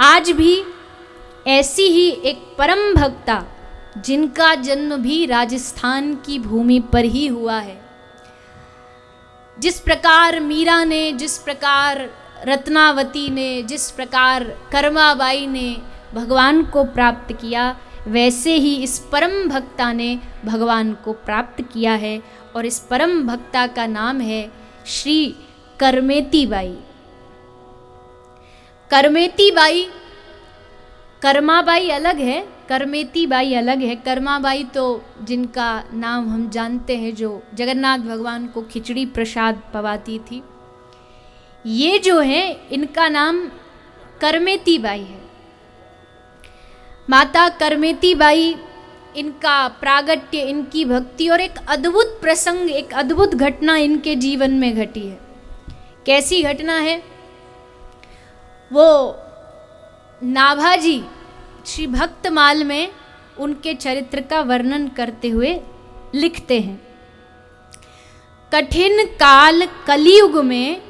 आज भी ऐसी ही एक परम भक्ता, जिनका जन्म भी राजस्थान की भूमि पर ही हुआ है, जिस प्रकार मीरा ने, जिस प्रकार रत्नावती ने, जिस प्रकार कर्माबाई ने भगवान को प्राप्त किया, वैसे ही इस परम भक्ता ने भगवान को प्राप्त किया है। और इस परम भक्ता का नाम है श्री करमेती बाई। करमेती बाई, कर्माबाई अलग है, करमेती बाई अलग है। कर्माबाई तो जिनका नाम हम जानते हैं, जो जगन्नाथ भगवान को खिचड़ी प्रसाद पवाती थी, ये जो है इनका नाम करमेती बाई है। माता करमेती बाई, इनका प्रागट्य, इनकी भक्ति और एक अद्भुत प्रसंग, एक अद्भुत घटना इनके जीवन में घटी है। कैसी घटना है? वो नाभाजी श्री भक्तमाल में उनके चरित्र का वर्णन करते हुए लिखते हैं, कठिन काल कलियुग में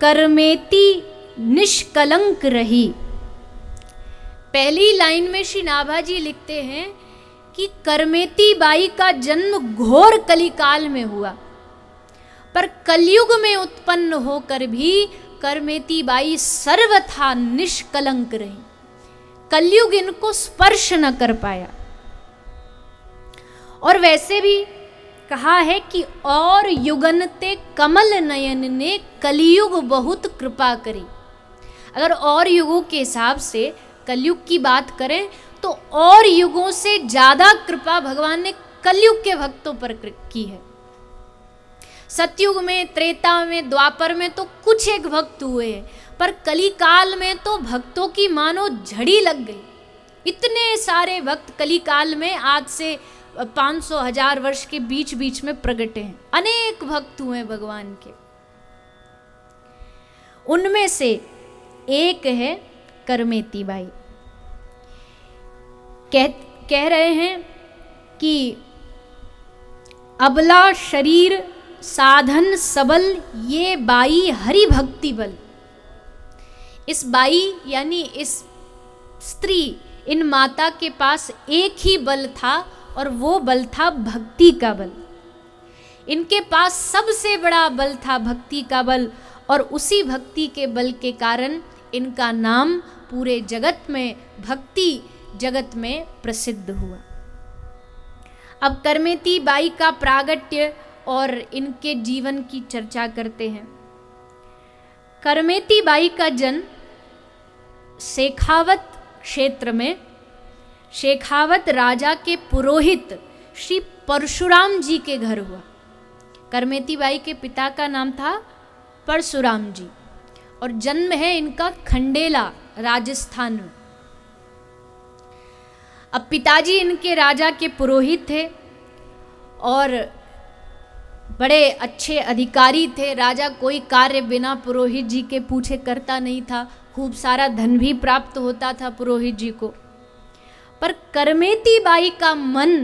करमेती निष्कलंक रही। पहली लाइन में श्री नाभाजी लिखते हैं कि करमेती बाई का जन्म घोर कलिकाल में हुआ, पर कलयुग में उत्पन्न होकर भी करमेती बाई सर्वथा निष्कलंक रही। कलयुग इनको स्पर्श न कर पाया। और वैसे भी कहा है कि और युगनते कमल नयन ने कलियुग बहुत कृपा करी। अगर और युगों के हिसाब से कलयुग की बात करें तो और युगों से ज्यादा कृपा भगवान ने कलयुग के भक्तों पर की है। सतयुग में, त्रेता में, द्वापर में तो कुछ एक भक्त हुए हैं, पर कलिकाल में तो भक्तों की मानो झड़ी लग गई। इतने सारे भक्त कलिकाल में आज से 500,000 वर्ष के बीच बीच में प्रगटे हैं। अनेक भक्त हुए भगवान के। उनमें से एक है करमेती बाई। कह रहे हैं कि अबला शरीर साधन सबल, ये बाई हरि भक्ति बल। इस बाई यानी इस स्त्री, इन माता के पास एक ही बल था, और वो बल था भक्ति का बल। इनके पास सबसे बड़ा बल था भक्ति का बल, और उसी भक्ति के बल के कारण इनका नाम पूरे जगत में, भक्ति जगत में प्रसिद्ध हुआ। अब करमेती बाई का प्रागट्य और इनके जीवन की चर्चा करते हैं। करमेती बाई का जन्म शेखावत क्षेत्र में, शेखावत राजा के पुरोहित श्री परशुराम जी के घर हुआ। करमेती बाई के पिता का नाम था परशुराम जी, और जन्म है इनका खंडेला, राजस्थान में। अब पिताजी इनके राजा के पुरोहित थे और बड़े अच्छे अधिकारी थे। राजा कोई कार्य बिना पुरोहित जी के पूछे करता नहीं था। खूब सारा धन भी प्राप्त होता था पुरोहित जी को। पर करमेती बाई का मन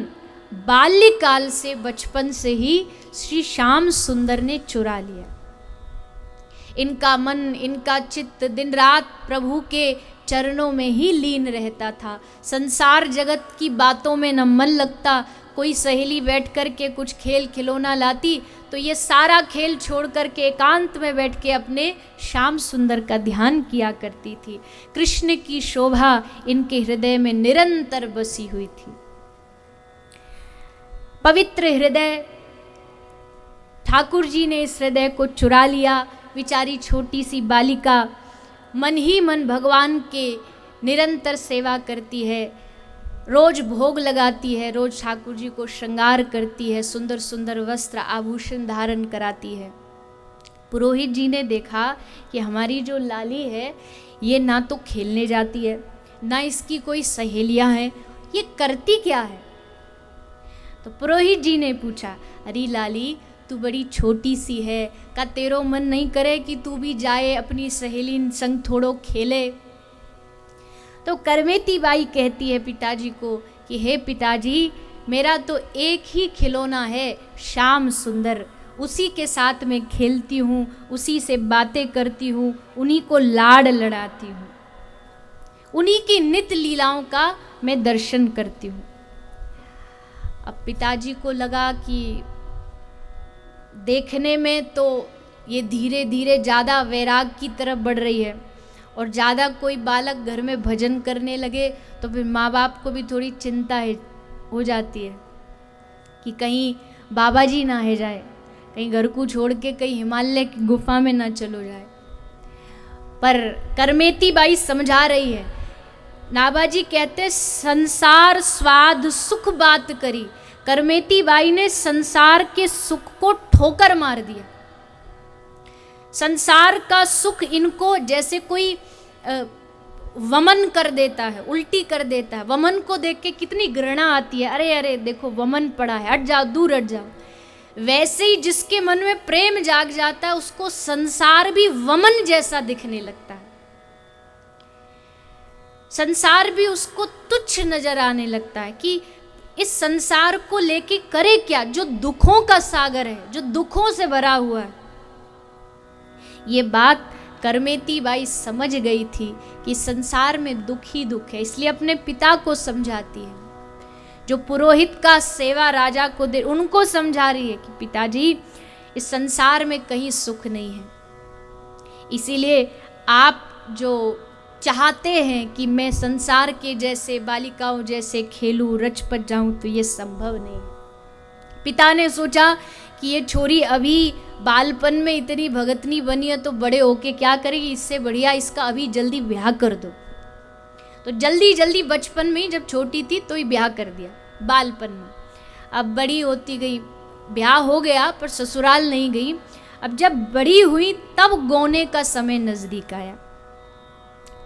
बाल्यकाल से, बचपन से ही श्री श्याम सुंदर ने चुरा लिया। इनका मन, इनका चित्त दिन रात प्रभु के चरणों में ही लीन रहता था। संसार जगत की बातों में न मन लगता। कोई सहेली बैठ कर के कुछ खेल खिलौना लाती तो ये सारा खेल छोड़ कर के एकांत में बैठ के अपने श्याम सुंदर का ध्यान किया करती थी। कृष्ण की शोभा इनके हृदय में निरंतर बसी हुई थी। पवित्र हृदय, ठाकुर जी ने इस हृदय को चुरा लिया। बेचारी छोटी सी बालिका मन ही मन भगवान के निरंतर सेवा करती है, रोज भोग लगाती है, रोज ठाकुर जी को श्रृंगार करती है, सुंदर सुंदर वस्त्र आभूषण धारण कराती है। पुरोहित जी ने देखा कि हमारी जो लाली है ये ना तो खेलने जाती है, ना इसकी कोई सहेलियां हैं, ये करती क्या है? तो पुरोहित जी ने पूछा, अरे लाली तू बड़ी छोटी सी है, का तेरो मन नहीं करे कि तू भी जाए अपनी सहेली संग थोड़ो खेले? तो करमेती बाई कहती है पिताजी को कि हे पिताजी, मेरा तो एक ही खिलौना है श्याम सुंदर, उसी के साथ में खेलती हूँ, उसी से बातें करती हूँ, उन्हीं को लाड़ लड़ाती हूँ। उन्हीं की नित्य लीलाओं का मैं दर्शन करती हूँ। अब पिताजी को लगा कि देखने में तो ये धीरे धीरे ज़्यादा वैराग की तरफ बढ़ रही है, और ज़्यादा कोई बालक घर में भजन करने लगे तो फिर माँ बाप को भी थोड़ी चिंता हो जाती है कि कहीं बाबा जी ना है जाए, कहीं घर को छोड़ के कहीं हिमालय की गुफा में ना चलो जाए। पर करमेती बाई समझा रही है। नाभाजी कहते संसार स्वाद सुख बात करी। करमेती बाई ने संसार के सुख को ठोकर मार दिया। संसार का सुख इनको जैसे कोई वमन कर देता है, उल्टी कर देता है। वमन को देख के कितनी घृणा आती है, अरे अरे देखो वमन पड़ा है, हट जाओ, दूर हट जाओ। वैसे ही जिसके मन में प्रेम जाग जाता है उसको संसार भी वमन जैसा दिखने लगता है, संसार भी उसको तुच्छ नजर आने लगता है कि इस संसार को लेके करे क्या, जो दुखों का सागर है, जो दुखों से भरा हुआ है। ये बात करमेती बाई समझ गई थी कि संसार में दुख ही दुख है, इसलिए अपने पिता को समझाती है। जो पुरोहित का सेवा राजा को दे, उनको समझा रही है कि पिताजी इस संसार में कहीं सुख नहीं है, इसीलिए आप जो चाहते हैं कि मैं संसार के जैसे बालिकाओं जैसे खेलूं, रचपच जाऊं, तो ये संभव नहीं है। पिता ने सोचा कि ये छोरी अभी बालपन में इतनी भगतनी बनी है तो बड़े होके क्या करेगी, इससे बढ़िया इसका अभी जल्दी ब्याह कर दो। तो जल्दी जल्दी बचपन में ही, जब छोटी थी तो ही ब्याह कर दिया, बालपन में। अब बड़ी होती गई, ब्याह हो गया पर ससुराल नहीं गई। अब जब बड़ी हुई तब गौने का समय नजदीक आया।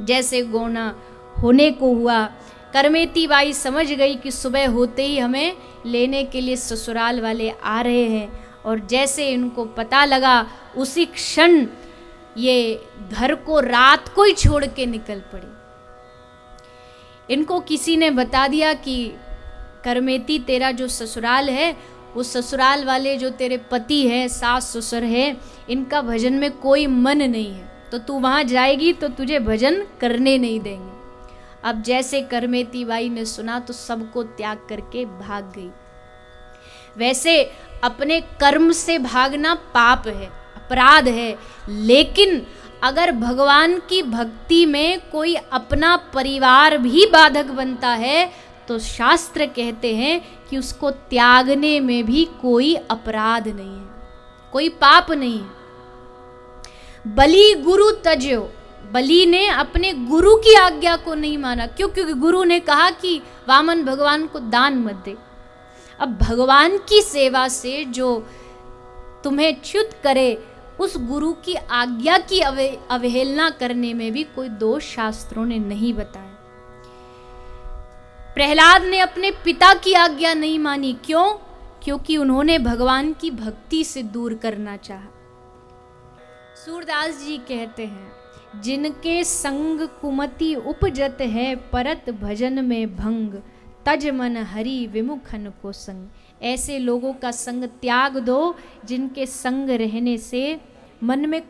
जैसे गौना होने को हुआ, करमेती बाई समझ गई कि सुबह होते ही हमें लेने के लिए ससुराल वाले आ रहे हैं, और जैसे इनको पता लगा उसी क्षण ये घर को रात को ही छोड़ के निकल पड़ी। इनको किसी ने बता दिया कि करमेती तेरा जो ससुराल है, वो ससुराल वाले जो तेरे पति हैं, सास ससुर है, इनका भजन में कोई मन नहीं है, तो तू वहाँ जाएगी तो तुझे भजन करने नहीं देंगे। अब जैसे करमेती बाई ने सुना तो सबको त्याग करके भाग गई। वैसे अपने कर्म से भागना पाप है, अपराध है, लेकिन अगर भगवान की भक्ति में कोई अपना परिवार भी बाधक बनता है तो शास्त्र कहते हैं कि उसको त्यागने में भी कोई अपराध नहीं है, कोई पाप नहीं है। बलि गुरु तज्यो, बलि ने अपने गुरु की आज्ञा को नहीं माना। क्यों? क्योंकि गुरु ने कहा कि वामन भगवान को दान मत दे। अब भगवान की सेवा से जो तुम्हें च्युत करे, उस गुरु की आज्ञा की अवहेलना करने में भी कोई दोष शास्त्रों ने नहीं बताया। प्रहलाद ने अपने पिता की आज्ञा नहीं मानी। क्यों? क्योंकि उन्होंने भगवान की भक्ति से दूर करना चाहा। सूरदास जी कहते हैं, जिनके संग कुमति उपजत है, परत भजन में भंग, तज मन हरि विमुखन को संग। ऐसे लोगों का संग त्याग दो जिनके संग रहने से मन में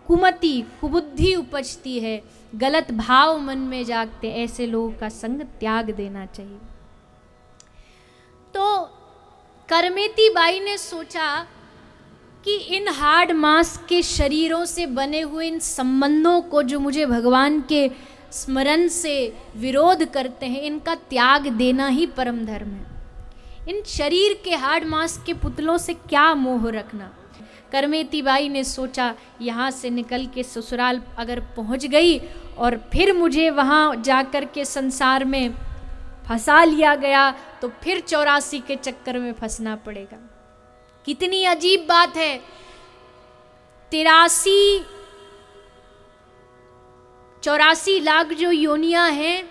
कुमति, कुबुद्धि उपजती है, गलत भाव मन में जागते। ऐसे लोगों का संग त्याग देना चाहिए। तो करमेती बाई ने सोचा कि इन हार्ड मांस के शरीरों से बने हुए इन संबंधों को, जो मुझे भगवान के स्मरण से विरोध करते हैं, इनका त्याग देना ही परम धर्म है। इन शरीर के हार्ड मांस के पुतलों से क्या मोह रखना। करमेती बाई ने सोचा, यहाँ से निकल के ससुराल अगर पहुँच गई और फिर मुझे वहाँ जाकर के संसार में फंसा लिया गया तो फिर 84 के चक्कर में फंसना पड़ेगा। कितनी अजीब बात है। 84 लाख जो योनियां हैं,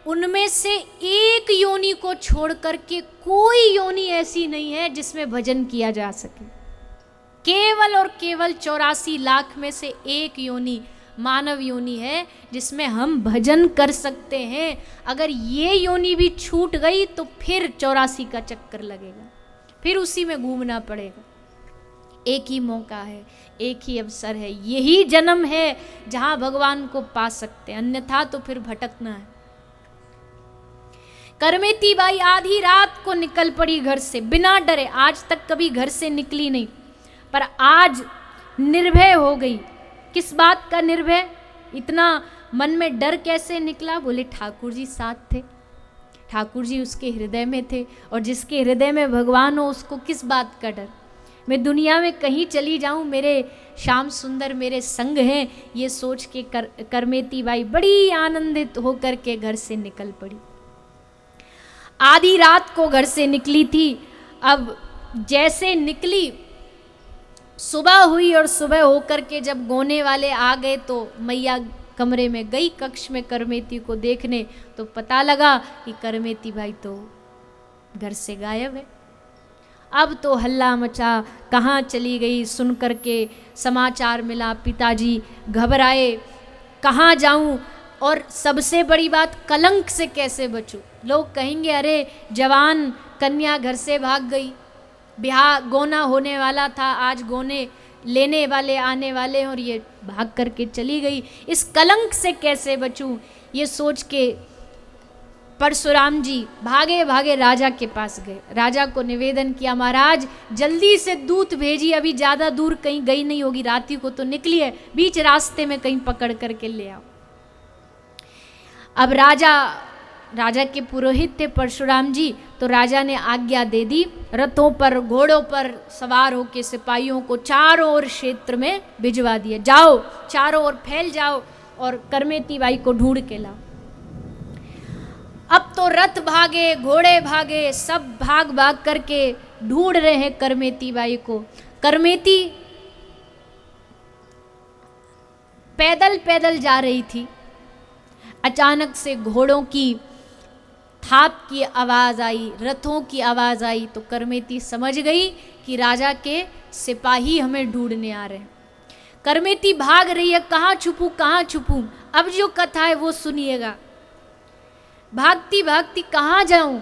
उनमें से एक योनि को छोड़ करके कोई योनि ऐसी नहीं है जिसमें भजन किया जा सके। केवल और केवल 84 लाख में से एक योनि मानव योनि है जिसमें हम भजन कर सकते हैं। अगर ये योनि भी छूट गई तो फिर 84 का चक्कर लगेगा, फिर उसी में घूमना पड़ेगा। एक ही मौका है, एक ही अवसर है, यही जन्म है जहां भगवान को पा सकते हैं, अन्यथा तो फिर भटकना है। करमेती बाई आधी रात को निकल पड़ी घर से बिना डरे, आज तक कभी घर से निकली नहीं, पर आज निर्भय हो गई। किस बात का निर्भय? इतना मन में डर कैसे निकला? बोले ठाकुर जी साथ थे, ठाकुर जी उसके हृदय में थे, और जिसके हृदय में भगवान हो उसको किस बात का डर? मैं दुनिया में कहीं चली जाऊं, मेरे श्याम सुंदर मेरे संग हैं, ये सोच के करमेती बाई बड़ी आनंदित होकर के घर से निकल पड़ी। आधी रात को घर से निकली थी। अब जैसे निकली, सुबह हुई, और सुबह होकर के जब गोने वाले आ गए तो मैया कमरे में गई, कक्ष में करमेती को देखने, तो पता लगा कि करमेती बाई तो घर से गायब है। अब तो हल्ला मचा, कहाँ चली गई? सुन करके समाचार मिला, पिताजी घबराए, कहाँ जाऊं, और सबसे बड़ी बात कलंक से कैसे बचूं? लोग कहेंगे अरे जवान कन्या घर से भाग गई, ब्याह गोना होने वाला था, आज गोने लेने वाले आने वाले और ये भाग करके चली गई, इस कलंक से कैसे बचूं? ये सोच के परशुराम जी भागे भागे राजा के पास गए, राजा को निवेदन किया, महाराज जल्दी से दूत भेजिए, अभी ज़्यादा दूर कहीं गई नहीं होगी, राती को तो निकली है, बीच रास्ते में कहीं पकड़ करके ले आओ। अब राजा के पुरोहित थे परशुराम जी, तो राजा ने आज्ञा दे दी, रथों पर घोड़ों पर सवार होकर सिपाहियों को चारों ओर क्षेत्र में भिजवा दिया, जाओ चारों ओर फैल जाओ और करमेती बाई को ढूंढ के लाओ। अब तो रथ भागे, घोड़े भागे, सब भाग भाग करके ढूंढ रहे हैं करमेती बाई को। करमेती पैदल पैदल जा रही थी, अचानक से घोड़ों की थाप की आवाज आई, रथों की आवाज आई, तो करमेती समझ गई कि राजा के सिपाही हमें ढूंढने आ रहे हैं। करमेती भाग रही है, कहाँ छुपूं कहाँ छुपूं? अब जो कथा है वो सुनिएगा। भागती भागती कहाँ जाऊं,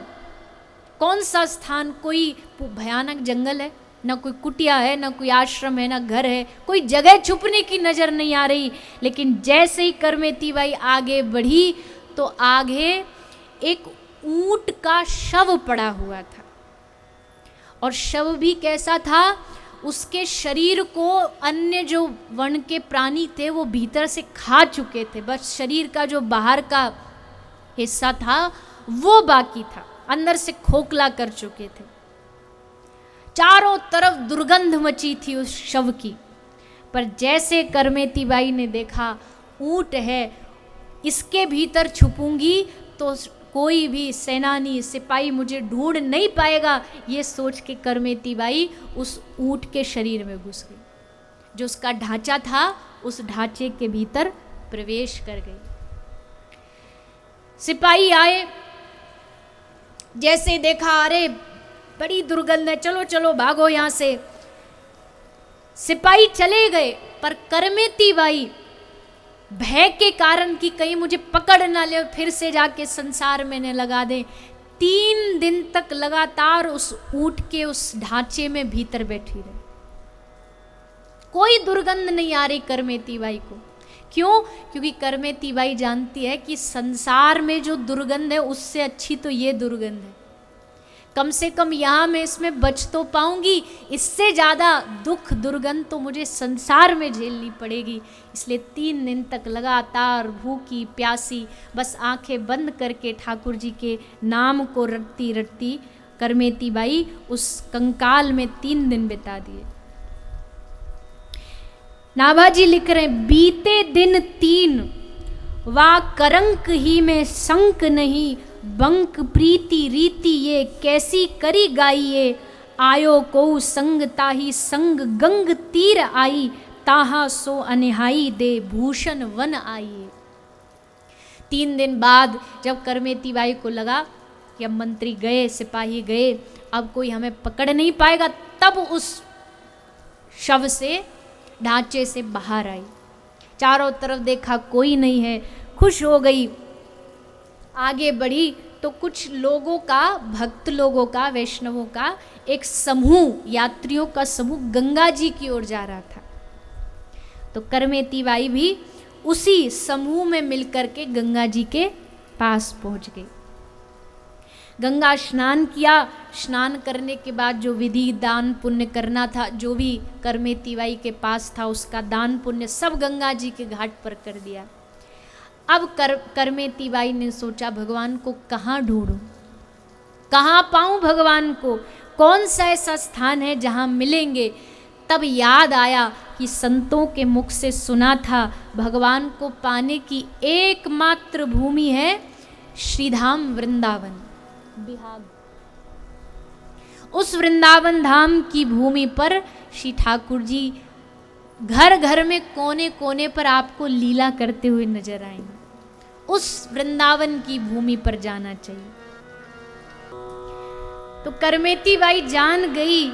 कौन सा स्थान? कोई भयानक जंगल है, ना कोई कुटिया है, ना कोई आश्रम है, ना घर है, कोई जगह छुपने की नजर नहीं आ रही। लेकिन जैसे ही करमेती बाई आगे बढ़ी तो आगे एक ऊंट का शव पड़ा हुआ था, और शव भी कैसा था? उसके शरीर को अन्य जो वन के प्राणी थे वो भीतर से खा चुके थे, बस शरीर का जो बाहर का हिस्सा था वो बाकी था, अंदर से खोखला कर चुके थे। चारों तरफ दुर्गंध मची थी उस शव की। पर जैसे करमेती बाई ने देखा ऊंट है, इसके भीतर छुपूंगी तो कोई भी सेनानी सिपाही मुझे ढूंढ नहीं पाएगा, ये सोच के करमेती बाई उस ऊंट के शरीर में घुस गई, जो उसका ढांचा था उस ढांचे के भीतर प्रवेश कर गई। सिपाही आए, जैसे देखा अरे बड़ी दुर्गंध है, चलो चलो भागो यहाँ से। सिपाही चले गए, पर करमेती बाई भय के कारण कि कहीं मुझे पकड़ ना ले और फिर से जाके संसार में न लगा दे, 3 दिन तक लगातार उस ऊंट के उस ढांचे में भीतर बैठी रही। कोई दुर्गंध नहीं आ रही करमेती बाई को। क्यों? क्योंकि करमेती बाई जानती है कि संसार में जो दुर्गंध है उससे अच्छी तो ये दुर्गंध है, कम से कम यहाँ मैं इसमें बच तो पाऊंगी, इससे ज़्यादा दुख दुर्गंध तो मुझे संसार में झेलनी पड़ेगी। इसलिए 3 दिन तक लगातार भूखी प्यासी बस आंखें बंद करके ठाकुर जी के नाम को रटती रटती करमेती बाई उस कंकाल में 3 दिन बिता दिए। नाभाजी लिख रहे हैं, बीते दिन 3 वा करंक ही में संक नहीं, बंक प्रीति रीति ये कैसी करी गाइए, आयो को संग ताही संग गंग तीर आई, ताहा सो अनहाई दे भूषण वन आइए। 3 दिन बाद जब करमेती बाई को लगा कि अब मंत्री गए, सिपाही गए, अब कोई हमें पकड़ नहीं पाएगा, तब उस शव से ढांचे से बाहर आई, चारों तरफ देखा कोई नहीं है, खुश हो गई, आगे बढ़ी तो कुछ लोगों का, भक्त लोगों का, वैष्णवों का एक समूह, यात्रियों का समूह गंगा जी की ओर जा रहा था। तो करमेती बाई भी उसी समूह में मिलकर के गंगा जी के पास पहुंच गई। गंगा स्नान किया। स्नान करने के बाद जो विधि दान पुण्य करना था, जो भी करमेती बाई के पास था, उसका दान पुण्य सब गंगा जी के घाट पर कर दिया। अब करमेती बाई ने सोचा, भगवान को कहाँ ढूंढूं, कहाँ पाऊं भगवान को, कौन सा ऐसा स्थान है जहाँ मिलेंगे। तब याद आया कि संतों के मुख से सुना था भगवान को पाने की एकमात्र भूमि है श्रीधाम वृंदावन, बिहाग। उस वृंदावन धाम की भूमि पर श्री ठाकुर जी घर घर में कोने कोने पर आपको लीला करते हुए नजर आएंगे। उस वृंदावन की भूमि पर जाना चाहिए। तो करमेती बाई जान गई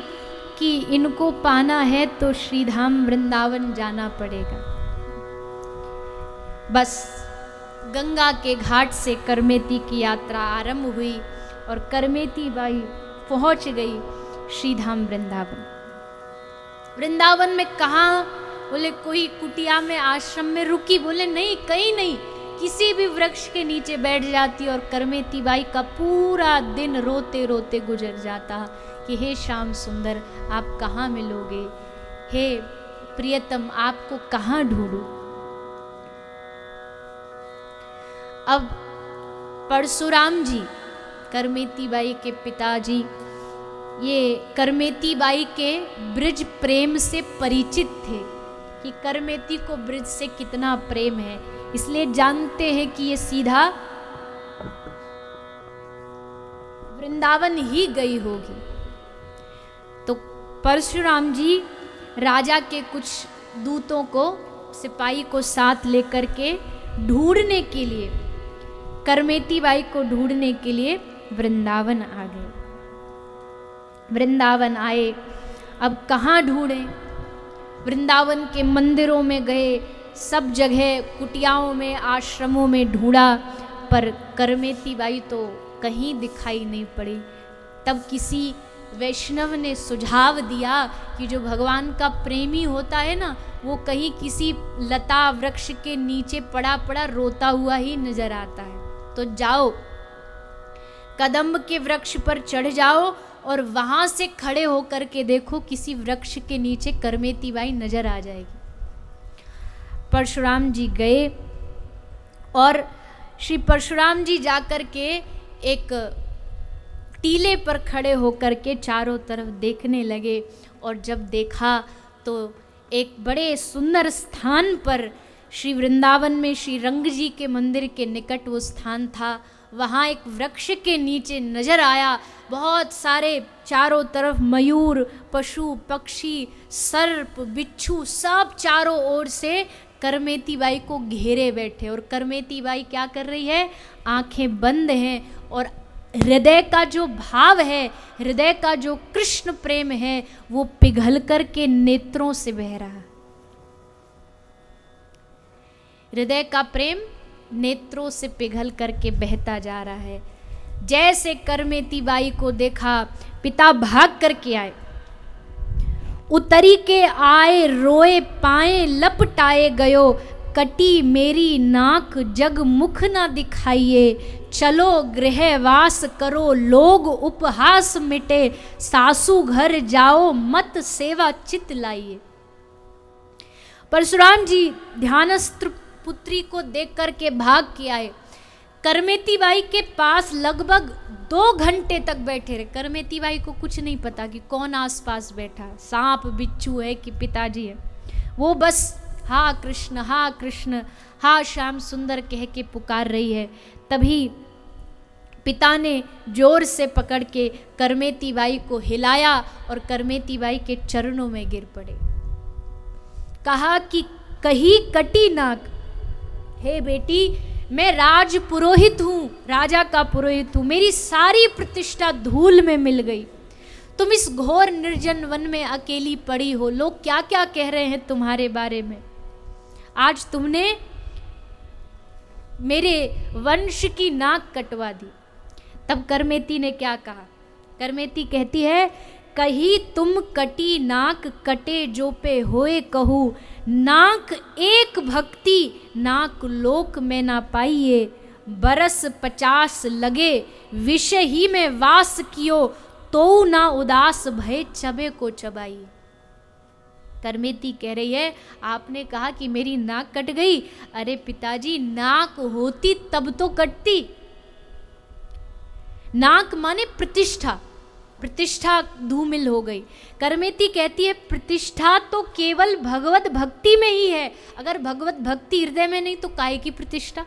कि इनको पाना है तो श्रीधाम वृंदावन जाना पड़ेगा। बस गंगा के घाट से करमेती की यात्रा आरंभ हुई और करमेती बाई पहुंच गई श्रीधाम वृंदावन। वृंदावन में कहाँ? बोले कोई कुटिया में, आश्रम में रुकी? बोले नहीं, कहीं नहीं, किसी भी वृक्ष के नीचे बैठ जाती और करमेती बाई का पूरा दिन रोते रोते गुजर जाता कि हे श्याम सुंदर आप कहाँ मिलोगे, हे प्रियतम आपको कहाँ ढूंढूं। अब परशुराम जी करमेती बाई के पिताजी, ये करमेती बाई के ब्रिज प्रेम से परिचित थे कि करमेती को ब्रिज से कितना प्रेम है, इसलिए जानते हैं कि ये सीधा वृंदावन ही गई होगी। तो परशुराम जी राजा के कुछ दूतों को, सिपाही को साथ लेकर के ढूंढने के लिए, करमेती बाई को ढूंढने के लिए वृंदावन आ गए। वृंदावन आए, अब कहाँ ढूंढें? वृंदावन के मंदिरों में गए, सब जगह कुटियाओं में, आश्रमों में ढूंढा, पर करमेती बाई तो कहीं दिखाई नहीं पड़ी। तब किसी वैष्णव ने सुझाव दिया कि जो भगवान का प्रेमी होता है ना, वो कहीं किसी लता वृक्ष के नीचे पड़ा पड़ा रोता हुआ ही नजर आता है। तो जाओ, कदम्ब के वृक्ष पर चढ़ जाओ और वहां से खड़े होकर के देखो, किसी वृक्ष के नीचे करमेती बाई नजर आ जाएगी। परशुराम जी गए और श्री परशुराम जी जाकर के एक टीले पर खड़े होकर के चारों तरफ देखने लगे, और जब देखा तो एक बड़े सुंदर स्थान पर, श्री वृंदावन में श्री रंग जी के मंदिर के निकट वो स्थान था, वहाँ एक वृक्ष के नीचे नजर आया बहुत सारे चारों तरफ मयूर, पशु पक्षी, सर्प, बिच्छू, सब चारों ओर से करमेती बाई को घेरे बैठे। और करमेती बाई क्या कर रही है? आंखें बंद हैं और हृदय का जो भाव है, हृदय का जो कृष्ण प्रेम है, वो पिघल कर के नेत्रों से बह रहा है। हृदय का प्रेम नेत्रों से पिघल करके बहता जा रहा है। जैसे करमेती बाई को देखा, पिता भाग करके आए, उतरी के आए, रोए पाए लपटाए गयो, कटी मेरी नाक जग मुख ना दिखाइए, चलो गृहवास करो लोग उपहास मिटे, सासू घर जाओ मत सेवा चित लाइए। परशुराम जी ध्यानस्थ पुत्री को देख करके भाग के आए। करमेती बाई के पास लगभग 2 घंटे तक बैठे रहे। करमेती बाई को कुछ नहीं पता कि कौन आसपास बैठा, सांप बिच्छू है कि पिताजी है। वो बस हा कृष्ण, हा कृष्ण, हा श्याम सुंदर कह के पुकार रही है। तभी पिता ने जोर से पकड़ के करमेती बाई को हिलाया और करमेती बाई के चरणों में गिर पड़े। कहा कि कही कटी नाक, हे बेटी मैं राज पुरोहित हूँ, राजा का पुरोहित हूँ, मेरी सारी प्रतिष्ठा धूल में मिल गई। तुम इस घोर निर्जन वन में अकेली पड़ी हो, लोग क्या क्या कह रहे हैं तुम्हारे बारे में। आज तुमने मेरे वंश की नाक कटवा दी। तब करमेती ने क्या कहा? करमेती कहती है, कही तुम कटी नाक कटे जो पे होए कहू, नाक एक भक्ति नाक लोक में ना पाइए, बरस 50 लगे विषय ही में वास कियो, तो ना उदास भय चबे को चबाई। करमेती कह रही है, आपने कहा कि मेरी नाक कट गई, अरे पिताजी नाक होती तब तो कटती। नाक माने प्रतिष्ठा, प्रतिष्ठा धूमिल हो गई। करमेती कहती है प्रतिष्ठा तो केवल भगवत भक्ति में ही है, अगर भगवत भक्ति हृदय में नहीं तो काहे की प्रतिष्ठा,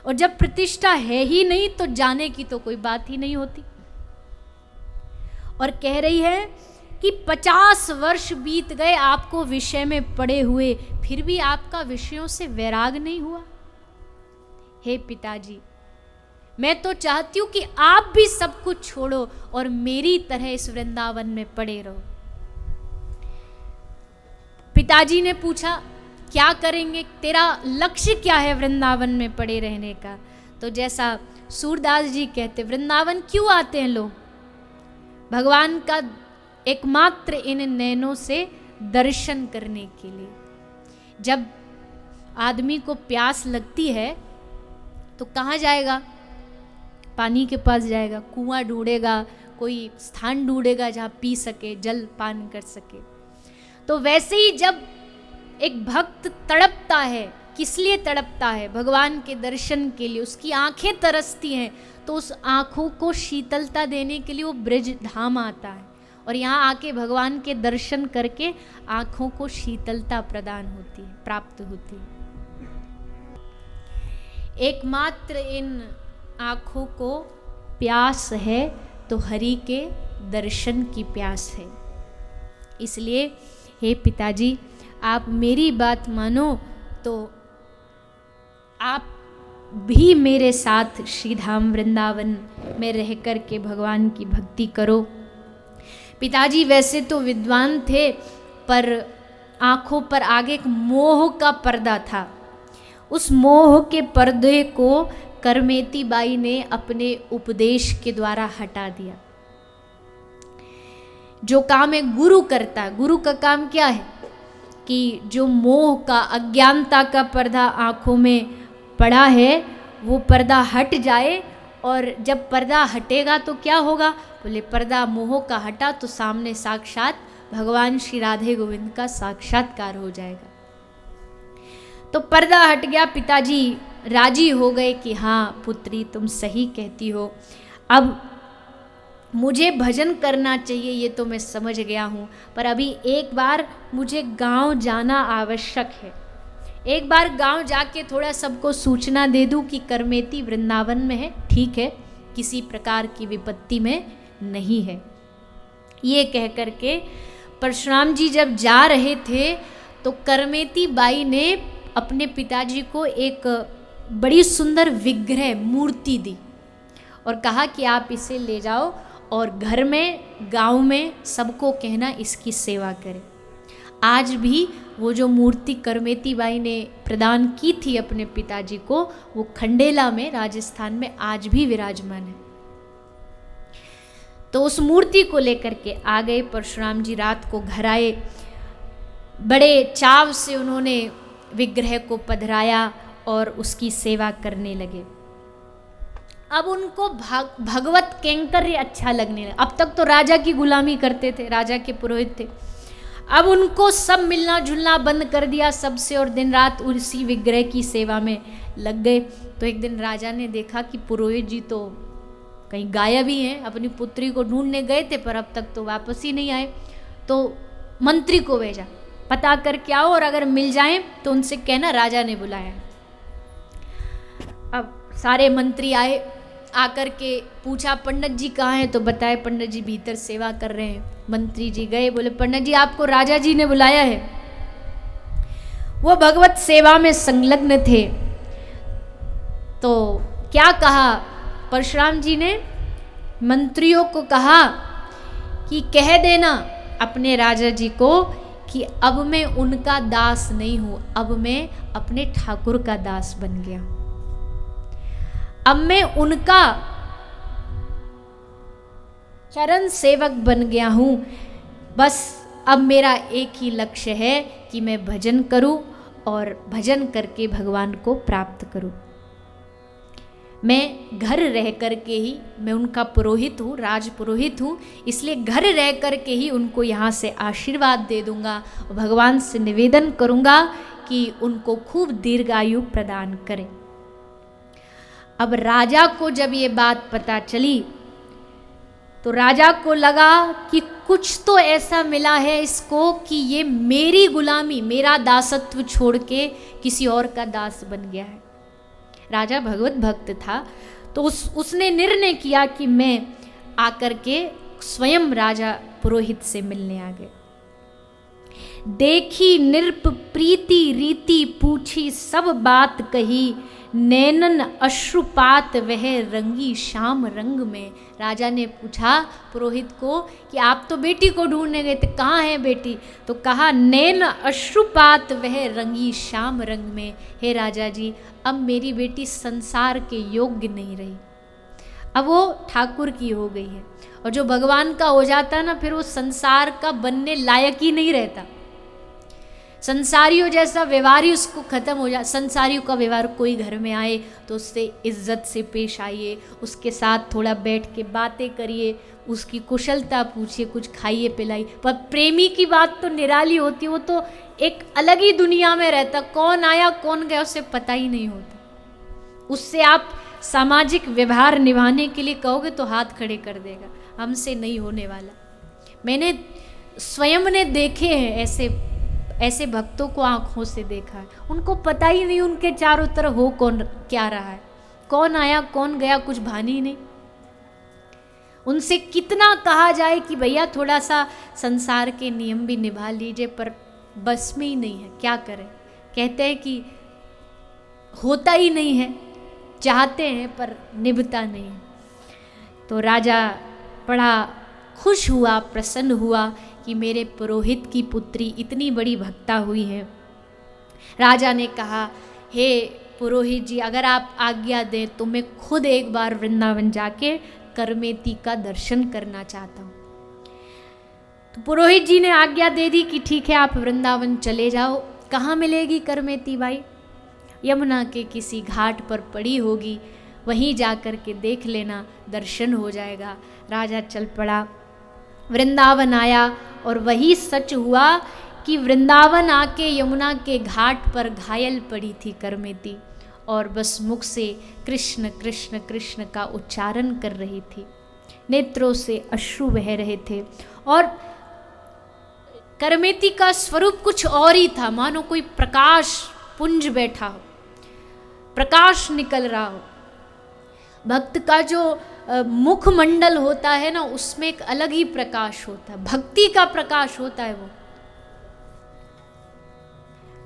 और जब प्रतिष्ठा है ही नहीं तो जाने की तो कोई बात ही नहीं होती। और कह रही है कि 50 वर्ष बीत गए आपको विषय में पड़े हुए, फिर भी आपका विषयों से वैराग नहीं हुआ। हे पिताजी, मैं तो चाहती हूं कि आप भी सब कुछ छोड़ो और मेरी तरह इस वृंदावन में पड़े रहो। पिताजी ने पूछा, क्या करेंगे, तेरा लक्ष्य क्या है वृंदावन में पड़े रहने का? तो जैसा सूरदास जी कहते, वृंदावन क्यों आते हैं लोग? भगवान का एकमात्र इन नैनों से दर्शन करने के लिए। जब आदमी को प्यास लगती है तो कहाँ जाएगा? पानी के पास जाएगा, कुआं ढूंढेगा, कोई स्थान ढूंढेगा जहाँ पी सके, जल पान कर सके। तो वैसे ही जब एक भक्त तड़पता है, किस लिए तड़पता है? भगवान के दर्शन के लिए। उसकी आंखें तरसती हैं, तो उस आंखों को शीतलता देने के लिए वो ब्रज धाम आता है, और यहाँ आके भगवान के दर्शन करके आंखों को शीतलता प्रदान होती है, प्राप्त होती है। एकमात्र इन आंखों को प्यास है तो हरि के दर्शन की प्यास है। इसलिए हे पिताजी, आप मेरी बात मानो तो आप भी मेरे साथ श्रीधाम वृंदावन में रह कर के भगवान की भक्ति करो। पिताजी वैसे तो विद्वान थे, पर आंखों पर आगे एक मोह का पर्दा था। उस मोह के पर्दे को करमेती बाई ने अपने उपदेश के द्वारा हटा दिया। जो काम एक गुरु करता है, गुरु का काम क्या है कि जो मोह का, अज्ञानता का पर्दा आंखों में पड़ा है वो पर्दा हट जाए, और जब पर्दा हटेगा तो क्या होगा? बोले पर्दा मोह का हटा तो सामने साक्षात भगवान श्री राधे गोविंद का साक्षात्कार हो जाएगा। तो पर्दा हट गया, पिताजी राजी हो गए कि हाँ पुत्री तुम सही कहती हो, अब मुझे भजन करना चाहिए, ये तो मैं समझ गया हूँ, पर अभी एक बार मुझे गांव जाना आवश्यक है। एक बार गांव जाके थोड़ा सबको सूचना दे दूँ कि करमेती वृंदावन में है, ठीक है, किसी प्रकार की विपत्ति में नहीं है। ये कह कर के परशुराम जी जब जा रहे थे तो करमेती बाई ने अपने पिताजी को एक बड़ी सुंदर विग्रह मूर्ति दी और कहा कि आप इसे ले जाओ और घर में, गांव में सबको कहना इसकी सेवा करें। आज भी वो जो मूर्ति करमेती बाई ने प्रदान की थी अपने पिताजी को, वो खंडेला में, राजस्थान में आज भी विराजमान है। तो उस मूर्ति को लेकर के आ गए परशुराम जी, रात को घर आए, बड़े चाव से उन्होंने विग्रह को पधराया और उसकी सेवा करने लगे। अब उनको भगवत कैंकर्य अच्छा लगने लगा। अब तक तो राजा की गुलामी करते थे, राजा के पुरोहित थे, अब उनको सब मिलना जुलना बंद कर दिया सबसे और दिन रात उसी विग्रह की सेवा में लग गए। तो एक दिन राजा ने देखा कि पुरोहित जी तो कहीं गायब ही हैं, अपनी पुत्री को ढूंढने गए थे पर अब तक तो वापस ही नहीं आए। तो मंत्री को भेजा, पता करके आओ और अगर मिल जाएं तो उनसे कहना राजा ने बुलाया। अब सारे मंत्री आए, आकर के पूछा पंडित जी कहाँ हैं, तो बताए पंडित जी भीतर सेवा कर रहे हैं। मंत्री जी गए, बोले पंडित जी आपको राजा जी ने बुलाया है। वो भगवत सेवा में संलग्न थे। तो क्या कहा परशुराम जी ने? मंत्रियों को कहा कि कह देना अपने राजा जी को कि अब मैं उनका दास नहीं हूँ, अब मैं अपने ठाकुर का दास बन गया। अब मैं उनका चरण सेवक बन गया हूँ। बस अब मेरा एक ही लक्ष्य है कि मैं भजन करूं और भजन करके भगवान को प्राप्त करूं। मैं घर रह कर के ही, मैं उनका पुरोहित हूँ, राज पुरोहित हूँ, इसलिए घर रह कर के ही उनको यहाँ से आशीर्वाद दे दूँगा और भगवान से निवेदन करूँगा कि उनको खूब दीर्घायु प्रदान करें। अब राजा को जब ये बात पता चली तो राजा को लगा कि कुछ तो ऐसा मिला है इसको कि ये मेरी गुलामी, मेरा दासत्व छोड़ के किसी और का दास बन गया है। राजा भगवत भक्त था तो उसने निर्णय किया कि मैं आकर के स्वयं राजा पुरोहित से मिलने आ गए। देखी निरप प्रीति रीति पूछी सब बात कही, नैनन अश्रुपात वह रंगी श्याम रंग में। राजा ने पूछा पुरोहित को कि आप तो बेटी को ढूंढने गए थे, कहाँ है बेटी? तो कहा नैन अश्रुपात वह रंगी श्याम रंग में। हे राजा जी, अब मेरी बेटी संसार के योग्य नहीं रही, अब वो ठाकुर की हो गई है। और जो भगवान का हो जाता ना, फिर वो संसार का बनने लायक ही नहीं रहता। संसारियों जैसा व्यवहार ही उसको खत्म हो जाए। संसारियों का व्यवहार, कोई घर में आए तो उससे इज्जत से पेश आइए, उसके साथ थोड़ा बैठ के बातें करिए, उसकी कुशलता पूछिए, कुछ खाइए पिलाइए। पर प्रेमी की बात तो निराली होती है, वो तो एक अलग ही दुनिया में रहता, कौन आया कौन गया उसे पता ही नहीं होता। उससे आप सामाजिक व्यवहार निभाने के लिए कहोगे तो हाथ खड़े कर देगा, हमसे नहीं होने वाला। मैंने स्वयं ने देखे हैं ऐसे भक्तों को, आंखों से देखा है। उनको पता ही नहीं उनके चारों तरफ हो कौन क्या रहा है, कौन आया कौन गया, कुछ भानी ही नहीं। उनसे कितना कहा जाए कि भैया थोड़ा सा संसार के नियम भी निभा लीजिए, पर बस में ही नहीं है, क्या करें। कहते हैं कि होता ही नहीं है, चाहते हैं पर निभता नहीं है। तो राजा बड़ा खुश हुआ, प्रसन्न हुआ कि मेरे पुरोहित की पुत्री इतनी बड़ी भक्ता हुई है। राजा ने कहा, हे पुरोहित जी, अगर आप आज्ञा दें तो मैं खुद एक बार वृंदावन जाके करमेती का दर्शन करना चाहता हूँ। तो पुरोहित जी ने आज्ञा दे दी कि ठीक है, आप वृंदावन चले जाओ। कहाँ मिलेगी करमेती बाई? यमुना के किसी घाट पर पड़ी होगी, वहीं जा कर के देख लेना, दर्शन हो जाएगा। राजा चल पड़ा, वृंदावन आया और वही सच हुआ कि वृंदावन आके यमुना के घाट पर घायल पड़ी थी करमेती और बस मुख से कृष्ण कृष्ण कृष्ण का उच्चारण कर रही थी, नेत्रों से अश्रु बह रहे थे। और करमेती का स्वरूप कुछ और ही था, मानो कोई प्रकाश पुंज बैठा हो, प्रकाश निकल रहा हो। भक्त का जो मुखमंडल होता है ना, उसमें एक अलग ही प्रकाश होता है, भक्ति का प्रकाश होता है वो।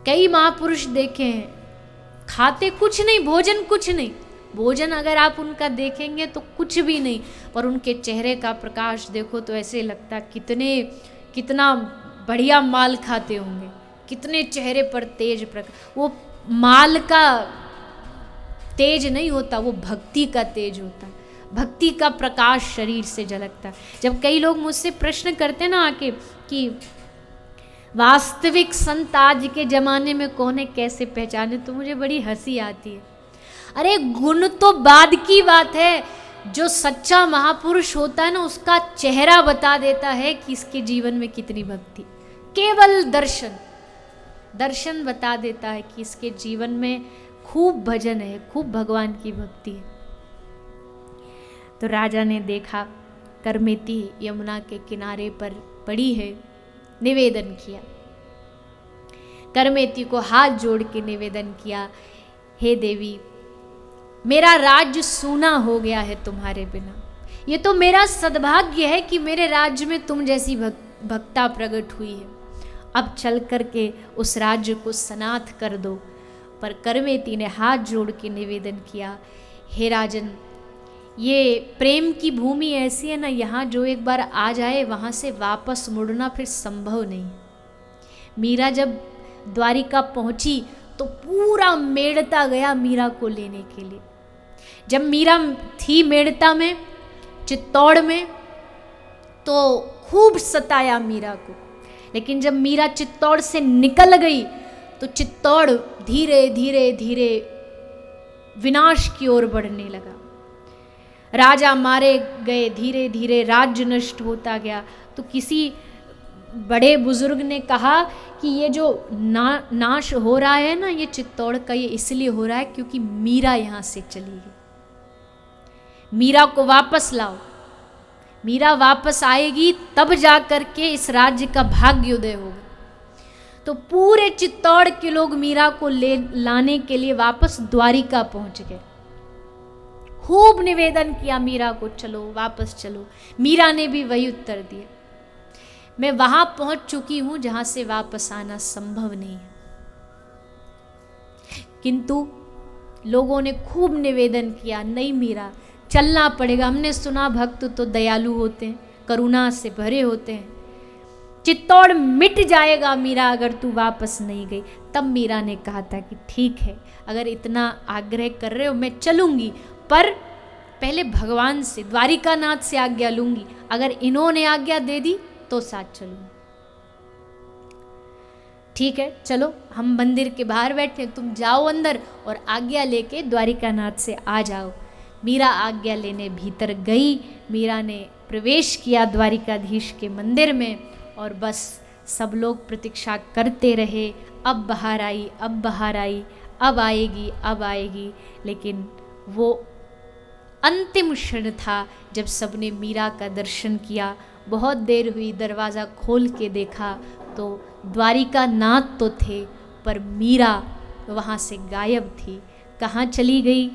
कई महापुरुष देखे हैं, खाते कुछ नहीं, भोजन कुछ नहीं, भोजन अगर आप उनका देखेंगे तो कुछ भी नहीं, पर उनके चेहरे का प्रकाश देखो तो ऐसे लगता कितना बढ़िया माल खाते होंगे, कितने चेहरे पर तेज प्रकाश। वो माल का तेज नहीं होता, वो भक्ति का तेज होता है, भक्ति का प्रकाश शरीर से झलकता है। जब कई लोग मुझसे प्रश्न करते ना आके कि वास्तविक संत आज के ज़माने में कौन है, कैसे पहचाने, तो मुझे बड़ी हंसी आती है। अरे गुण तो बाद की बात है, जो सच्चा महापुरुष होता है ना, उसका चेहरा बता देता है कि इसके जीवन में कितनी भक्ति। केवल दर्शन बता देता है कि इसके जीवन में खूब भजन है, खूब भगवान की भक्ति है। तो राजा ने देखा करमेती यमुना के किनारे पर पड़ी है, निवेदन किया, करमेती को हाथ जोड़ के निवेदन किया, हे देवी, मेरा राज्य सूना हो गया है तुम्हारे बिना। ये तो मेरा सद्भाग्य है कि मेरे राज्य में तुम जैसी भक्ता प्रकट हुई है। अब चल कर के उस राज्य को सनाथ कर दो। पर करमेती ने हाथ जोड़ के निवेदन किया, हे राजन, ये प्रेम की भूमि ऐसी है ना, यहाँ जो एक बार आ जाए वहाँ से वापस मुड़ना फिर संभव नहीं। मीरा जब द्वारिका पहुँची तो पूरा मेड़ता गया मीरा को लेने के लिए। जब मीरा थी मेड़ता में, चित्तौड़ में, तो खूब सताया मीरा को। लेकिन जब मीरा चित्तौड़ से निकल गई तो चित्तौड़ धीरे धीरे धीरे विनाश की ओर बढ़ने लगा। राजा मारे गए, धीरे धीरे राज्य नष्ट होता गया। तो किसी बड़े बुजुर्ग ने कहा कि ये जो नाश हो रहा है ना, ये चित्तौड़ का ये इसलिए हो रहा है क्योंकि मीरा यहाँ से चली गई। मीरा को वापस लाओ, मीरा वापस आएगी तब जा कर के इस राज्य का भाग्योदय होगा। तो पूरे चित्तौड़ के लोग मीरा को लाने के लिए वापस द्वारिका पहुंच गए। खूब निवेदन किया मीरा को, चलो वापस चलो। मीरा ने भी वही उत्तर दिया, मैं वहां पहुंच चुकी हूं जहां से वापस आना संभव नहीं है। किंतु लोगों ने खूब निवेदन किया, नहीं मीरा चलना पड़ेगा, हमने सुना भक्त तो दयालु होते हैं, करुणा से भरे होते हैं, चित्तौड़ मिट जाएगा मीरा अगर तू वापस नहीं गई। तब मीरा ने कहा था कि ठीक है, अगर इतना आग्रह कर रहे हो मैं चलूंगी, पर पहले भगवान से, द्वारिकानाथ से आज्ञा लूंगी। अगर इन्होंने आज्ञा दे दी तो साथ चलूंगी। ठीक है चलो, हम मंदिर के बाहर बैठे, तुम जाओ अंदर और आज्ञा लेके द्वारिकानाथ से आ जाओ। मीरा आज्ञा लेने भीतर गई। मीरा ने प्रवेश किया द्वारिकाधीश के मंदिर में और बस सब लोग प्रतीक्षा करते रहे, अब बाहर आई, अब बाहर आई, अब आएगी, अब आएगी। लेकिन वो अंतिम क्षण था जब सबने मीरा का दर्शन किया। बहुत देर हुई, दरवाज़ा खोल के देखा तो द्वारिकानाथ तो थे पर मीरा वहाँ से गायब थी। कहाँ चली गई?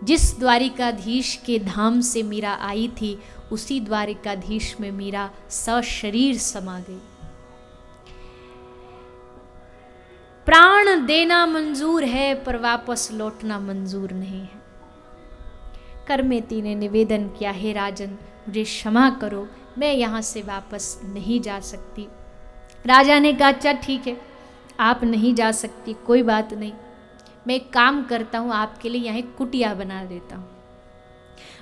जिस द्वारिकाधीश के धाम से मीरा आई थी उसी द्वारिकाधीश में मीरा सशरीर समा गई। प्राण देना मंजूर है पर वापस लौटना मंजूर नहीं है। करमेती ने निवेदन किया, हे राजन मुझे क्षमा करो, मैं यहाँ से वापस नहीं जा सकती। राजा ने कहा अच्छा ठीक है, आप नहीं जा सकती, कोई बात नहीं, मैं एक काम करता हूँ, आपके लिए यहाँ एक कुटिया बना देता हूँ।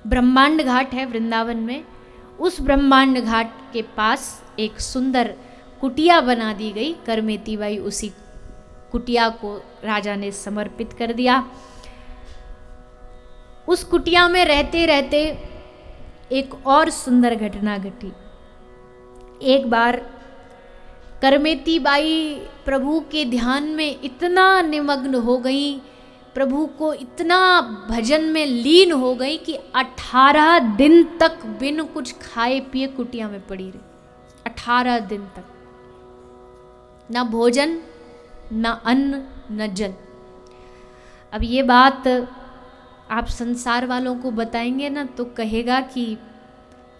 ब्रह्मांड घाट है वृंदावन में, उस ब्रह्मांड घाट के पास एक सुंदर कुटिया बना दी गई। करमेती बाई उसी कुटिया को राजा ने समर्पित कर दिया। उस कुटिया में रहते रहते एक और सुंदर घटना घटी। एक बार करमेती बाई प्रभु के ध्यान में इतना निमग्न हो गई, प्रभु को इतना भजन में लीन हो गई कि 18 दिन तक बिन कुछ खाए पिए कुटिया में पड़ी रही। 18 दिन तक न भोजन, न अन्न, न जल। अब ये बात आप संसार वालों को बताएंगे ना तो कहेगा कि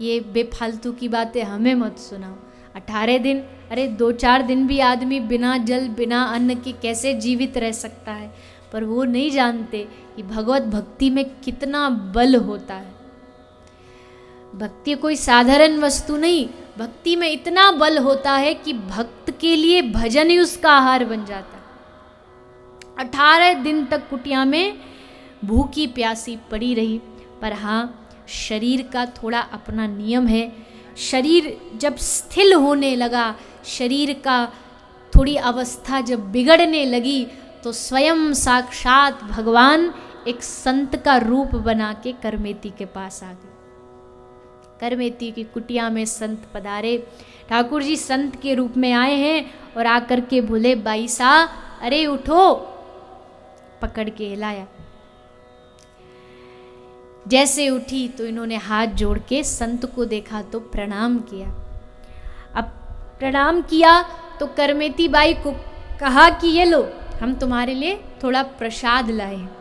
ये बेफालतू की बातें हमें मत सुनाओ। 18 दिन, अरे 2-4 दिन भी आदमी बिना जल बिना अन्न के कैसे जीवित रह सकता है। पर वो नहीं जानते कि भगवत भक्ति में कितना बल होता है। भक्ति कोई साधारण वस्तु नहीं, भक्ति में इतना बल होता है कि भक्त के लिए भजन ही उसका आहार बन जाता है। 18 दिन तक कुटिया में भूखी प्यासी पड़ी रही। पर हाँ, शरीर का थोड़ा अपना नियम है। शरीर जब स्थिर होने लगा, शरीर का थोड़ी अवस्था जब बिगड़ने लगी तो स्वयं साक्षात भगवान एक संत का रूप बना के करमेती के पास आ गए। करमेती की कुटिया में संत पधारे। ठाकुर जी संत के रूप में आए हैं और आकर के बोले, बाई सा अरे उठो। पकड़ के हिलाया। जैसे उठी तो इन्होंने हाथ जोड़ के संत को देखा तो प्रणाम किया। अब प्रणाम किया तो करमेती बाई को कहा कि ये लो, हम तुम्हारे लिए थोड़ा प्रसाद लाए हैं।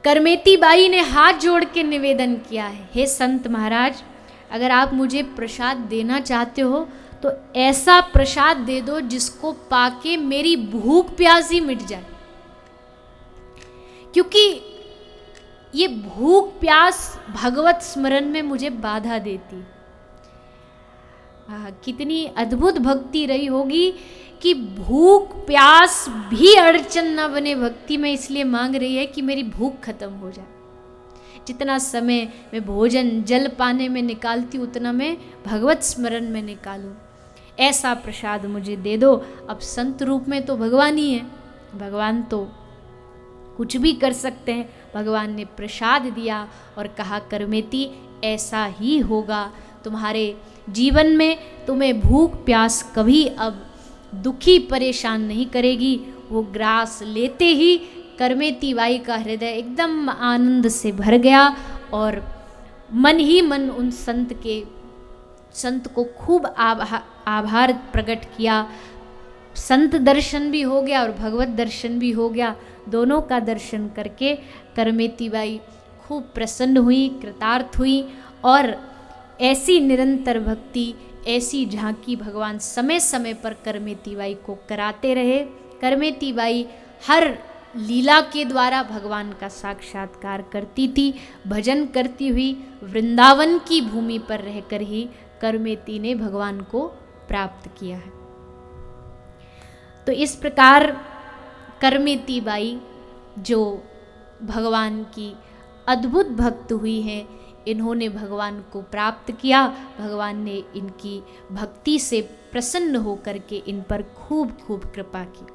करमेती बाई ने हाथ जोड़ के निवेदन किया है, हे संत महाराज, अगर आप मुझे प्रसाद देना चाहते हो तो ऐसा प्रसाद दे दो जिसको पाके मेरी भूख प्यास ही मिट जाए। क्योंकि ये भूख प्यास भगवत स्मरण में मुझे बाधा देती। कितनी अद्भुत भक्ति रही होगी कि भूख प्यास भी अड़चन न बने भक्ति में, इसलिए मांग रही है कि मेरी भूख खत्म हो जाए। जितना समय मैं भोजन जल पाने में निकालती हूँ उतना मैं भगवत स्मरण में निकालूं। ऐसा प्रसाद मुझे दे दो। अब संत रूप में तो भगवान ही है, भगवान तो कुछ भी कर सकते हैं। भगवान ने प्रसाद दिया और कहा करमेती ऐसा ही होगा, तुम्हारे जीवन में तुम्हें भूख प्यास कभी अब दुखी परेशान नहीं करेगी। वो ग्रास लेते ही करमेती बाई का हृदय एकदम आनंद से भर गया और मन ही मन उन संत को खूब आभार प्रकट किया। संत दर्शन भी हो गया और भगवत दर्शन भी हो गया। दोनों का दर्शन करके करमेती बाई खूब प्रसन्न हुई, कृतार्थ हुई और ऐसी निरंतर भक्ति, ऐसी झांकी भगवान समय समय पर करमेती बाई को कराते रहे। करमेती बाई हर लीला के द्वारा भगवान का साक्षात्कार करती थी। भजन करती हुई वृंदावन की भूमि पर रहकर ही करमेती ने भगवान को प्राप्त किया है। तो इस प्रकार करमेती बाई जो भगवान की अद्भुत भक्त हुई हैं, इन्होंने भगवान को प्राप्त किया। भगवान ने इनकी भक्ति से प्रसन्न होकर के इन पर खूब खूब कृपा की।